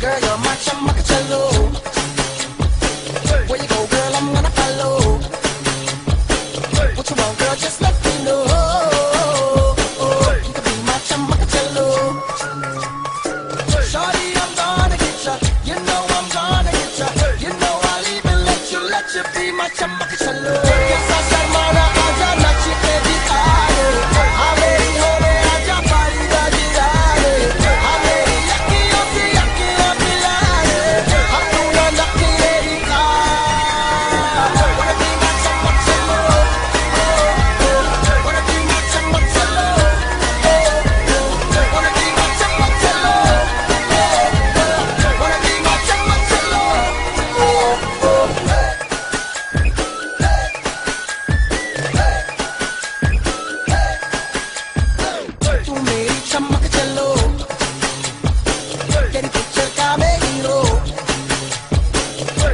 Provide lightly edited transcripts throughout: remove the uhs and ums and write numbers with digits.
Girl, you're my chamacacello. Where you go, girl, I'm gonna follow. What you want, girl, just let me know. You can be my chamacacello. Shorty, I'm gonna get ya. You know I'm gonna get ya. You know I'll even let you be my chamacacello. Yes, I said, mara, aja, nachi, baby, aye. Aameri hone, aja, pari, raji, aye. Aameri yaki, osi, yaki, osi, laye. Apuna, naki, lady, wanna be my chamacacello. Wanna be my chamacacello. Wanna be my chamacacello. Wanna be my chamacacello. तू मेरी चमकचलो, तेरी picture का मैं hero.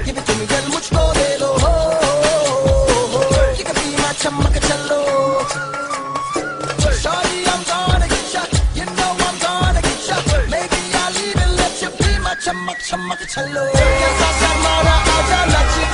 Give it to me, girl, मुझको दे दो. You can be my चमकचलो. Shorty, I'm gonna get ya. You know I'm gonna get ya. Maybe I'll even let you be my चमकचलो. Yes, I said, mara, aja, nachi.